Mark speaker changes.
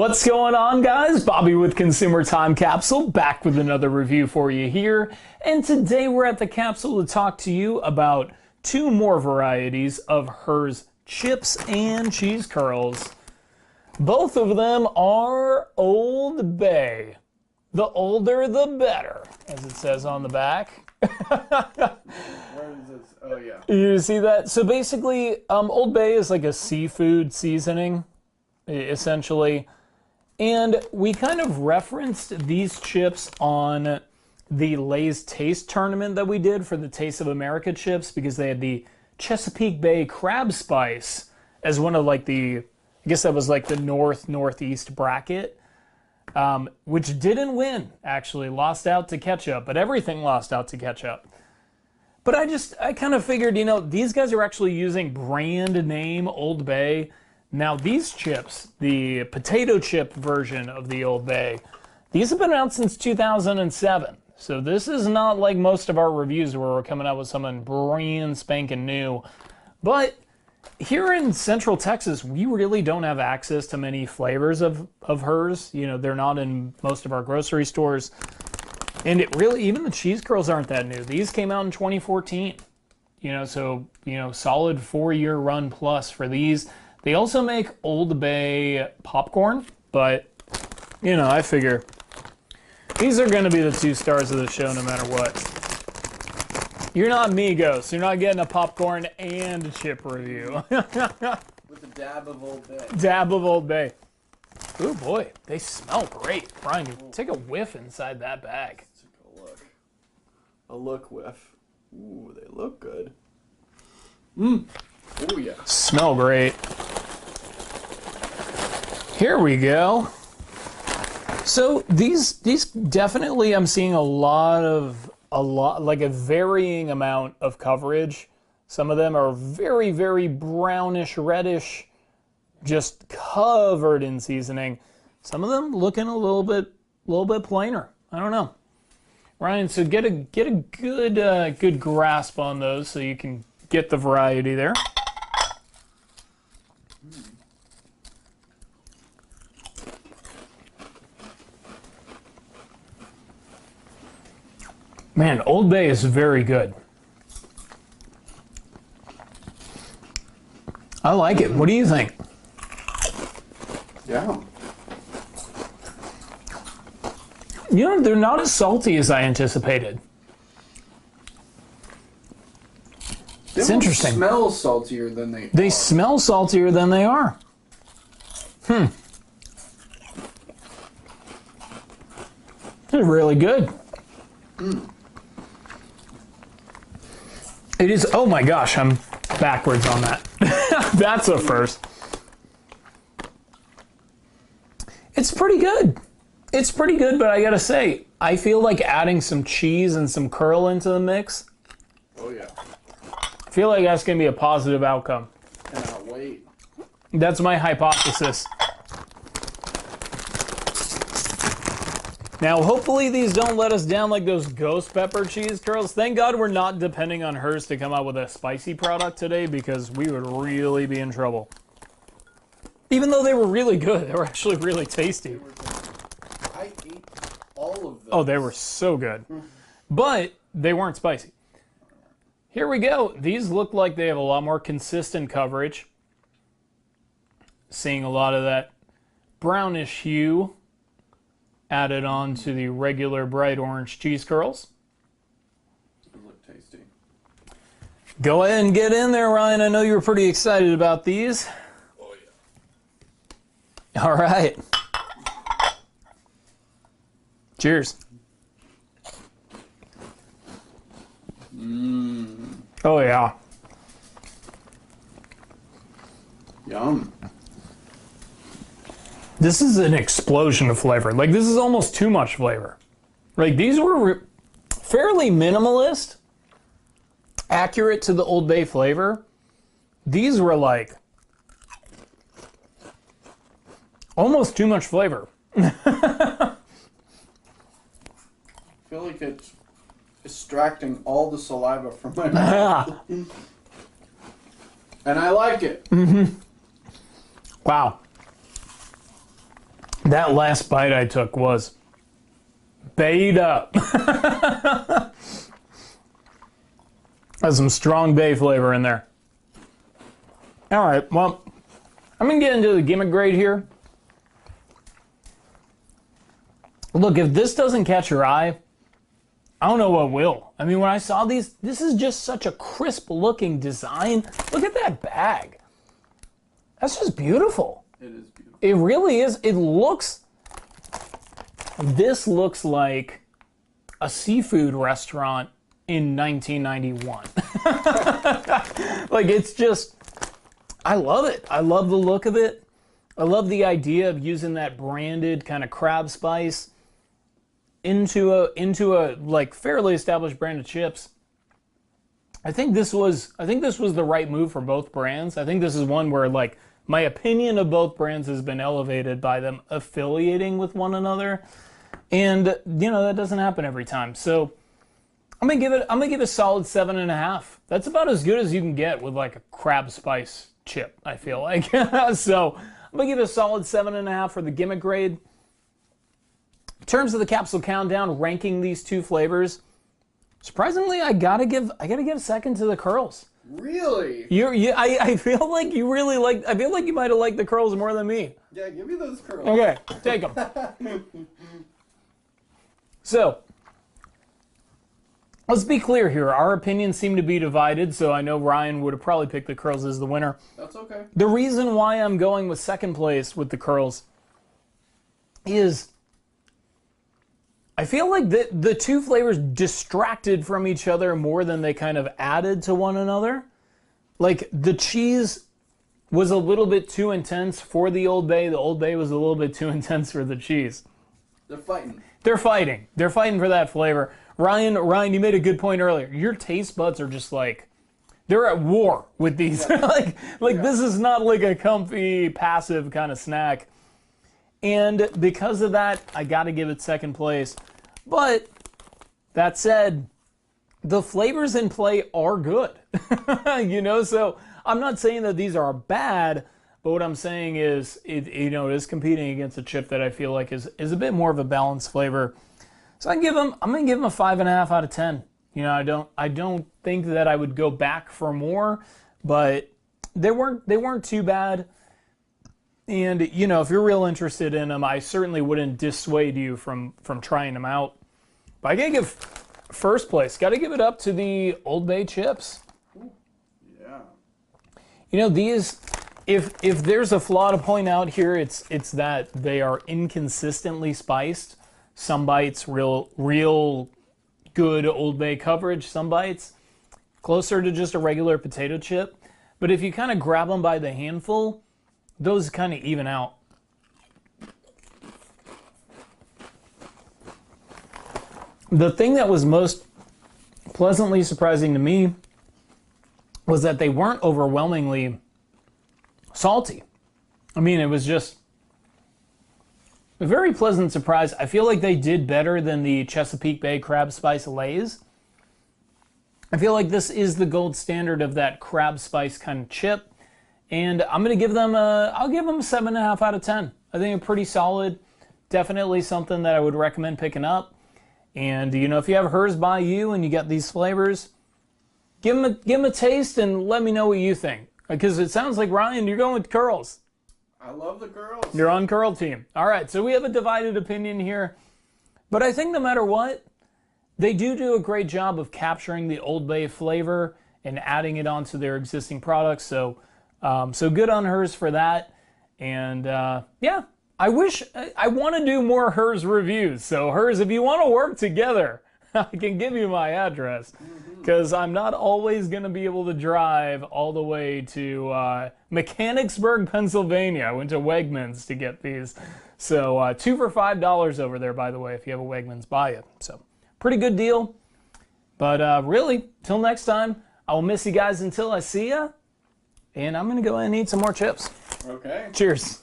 Speaker 1: What's going on, guys? Bobby with Consumer Time Capsule, back with another review for you here. And today we're at the Capsule to talk to you about two more varieties of Herr's chips and cheese curls. Both of them are Old Bay. The older, the better, as it says on the back.
Speaker 2: Where is this? Oh, yeah.
Speaker 1: You see that? So basically, Old Bay is like a seafood seasoning, essentially. And we kind of referenced these chips on the Lay's Taste tournament that we did for the Taste of America chips, because they had the Chesapeake Bay Crab Spice as one of like the, I guess that was like the northeast bracket, which didn't win, actually. Lost out to ketchup, but everything lost out to ketchup. But I kind of figured, you know, these guys are actually using brand name Old Bay. Now these chips, the potato chip version of the Old Bay, these have been out since 2007. So this is not like most of our reviews where we're coming out with something brand spanking new. But here in Central Texas, we really don't have access to many flavors of Herr's. You know, they're not in most of our grocery stores. And it really, even the cheese curls aren't that new. These came out in 2014. You know, so, you know, solid 4-year run plus for these. They also make Old Bay popcorn, but, you know, I figure these are going to be the 2 stars of the show no matter what. You're not Migos. You're not getting a popcorn and a chip review.
Speaker 2: With a dab of Old Bay.
Speaker 1: Dab of Old Bay. Ooh, boy, they smell great. Brian, you take a whiff inside that bag.
Speaker 2: Let's take a look. A look whiff. Ooh, they look good. Mmm. Oh, yeah.
Speaker 1: Smell great. Here we go. So these definitely, I'm seeing a lot, like a varying amount of coverage. Some of them are very, very brownish, reddish, just covered in seasoning. Some of them looking a little bit plainer. I don't know. Ryan, so get a good grasp on those so you can get the variety there. Man, Old Bay is very good. I like it. What do you think?
Speaker 2: Yeah.
Speaker 1: You know, they're not as salty as I anticipated. It's interesting.
Speaker 2: They smell saltier than they are.
Speaker 1: They smell saltier than they are. They're really good. It is, oh my gosh, I'm backwards on that. That's a first. It's pretty good. It's pretty good, but I gotta say, I feel like adding some cheese and some curl into the mix.
Speaker 2: Oh yeah.
Speaker 1: I feel like that's gonna be a positive outcome.
Speaker 2: Cannot wait.
Speaker 1: That's my hypothesis. Now, hopefully these don't let us down like those ghost pepper cheese curls. Thank God we're not depending on Herr's to come out with a spicy product today, because we would really be in trouble. Even though they were really good, they were actually really tasty.
Speaker 2: I ate all of them.
Speaker 1: Oh, they were so good. But they weren't spicy. Here we go. These look like they have a lot more consistent coverage. Seeing a lot of that brownish hue added on to the regular bright orange cheese curls.
Speaker 2: They look tasty.
Speaker 1: Go ahead and get in there, Ryan. I know you were pretty excited about these.
Speaker 2: Oh, yeah.
Speaker 1: All right. Cheers.
Speaker 2: Mmm.
Speaker 1: Oh, yeah.
Speaker 2: Yum.
Speaker 1: This is an explosion of flavor. Like, this is almost too much flavor. Like, these were fairly minimalist, accurate to the Old Bay flavor. These were like almost too much flavor.
Speaker 2: I feel like it's extracting all the saliva from my mouth. And I like it.
Speaker 1: Wow. That last bite I took was bayed up. Has some strong bay flavor in there. All right, well, I'm gonna get into the gimmick grade here. Look, if this doesn't catch your eye, I don't know what will. I mean, when I saw these, this is just such a crisp looking design. Look at that bag. That's just beautiful.
Speaker 2: It is beautiful.
Speaker 1: It really is. This looks like a seafood restaurant in 1991. Like, it's just, I love it. I love the look of it. I love the idea of using that branded kind of crab spice into a like fairly established brand of chips. I think this was the right move for both brands. I think this is one where, like, my opinion of both brands has been elevated by them affiliating with one another. And, you know, that doesn't happen every time. So I'm gonna give it a solid 7.5. That's about as good as you can get with like a crab spice chip, I feel like. So I'm gonna give it a solid 7.5 for the gimmick grade. In terms of the capsule countdown, ranking these two flavors, surprisingly, I gotta give second to the curls.
Speaker 2: Really?
Speaker 1: I feel like you really like. I feel like you might have liked the curls more than me.
Speaker 2: Yeah, give me those curls.
Speaker 1: Okay, take them. So, let's be clear here. Our opinions seem to be divided, so I know Ryan would have probably picked the curls as the winner.
Speaker 2: That's okay.
Speaker 1: The reason why I'm going with second place with the curls is I feel like the two flavors distracted from each other more than they kind of added to one another. Like, the cheese was a little bit too intense for the Old Bay. The Old Bay was a little bit too intense for the cheese.
Speaker 2: They're fighting.
Speaker 1: They're fighting. They're fighting for that flavor. Ryan, you made a good point earlier. Your taste buds are just like, they're at war with these. Yeah. like This is not like a comfy, passive kind of snack. And because of that, I got to give it second place. But that said, the flavors in play are good. You know, so I'm not saying that these are bad, but what I'm saying is, it is competing against a chip that I feel like is a bit more of a balanced flavor. So I'm gonna give them a 5.5 out of 10. You know, I don't think that I would go back for more, but they weren't too bad. And, you know, if you're real interested in them, I certainly wouldn't dissuade you from trying them out. But I gotta give first place, gotta give it up to the Old Bay chips.
Speaker 2: Yeah.
Speaker 1: You know, these, if there's a flaw to point out here, it's that they are inconsistently spiced. Some bites real good Old Bay coverage, some bites closer to just a regular potato chip. But if you kind of grab them by the handful, those kind of even out. The thing that was most pleasantly surprising to me was that they weren't overwhelmingly salty. I mean, it was just a very pleasant surprise. I feel like they did better than the Chesapeake Bay Crab Spice Lays. I feel like this is the gold standard of that crab spice kind of chip. And I'm going to give them I'll give them a 7.5 out of 10. I think they're pretty solid. Definitely something that I would recommend picking up. And, you know, if you have Herr's by you and you get these flavors, give them a taste and let me know what you think. Because it sounds like, Ryan, you're going with curls.
Speaker 2: I love the curls.
Speaker 1: You're on curl team. All right, so we have a divided opinion here. But I think no matter what, they do a great job of capturing the Old Bay flavor and adding it onto their existing products. So good on Herr's for that. And yeah, I want to do more Herr's reviews. So Herr's, if you want to work together, I can give you my address. Because I'm not always going to be able to drive all the way to Mechanicsburg, Pennsylvania. I went to Wegmans to get these. So 2 for $5 over there, by the way, if you have a Wegmans, buy it. So pretty good deal. But really, till next time, I will miss you guys until I see ya. And I'm going to go ahead and eat some more chips.
Speaker 2: Okay.
Speaker 1: Cheers.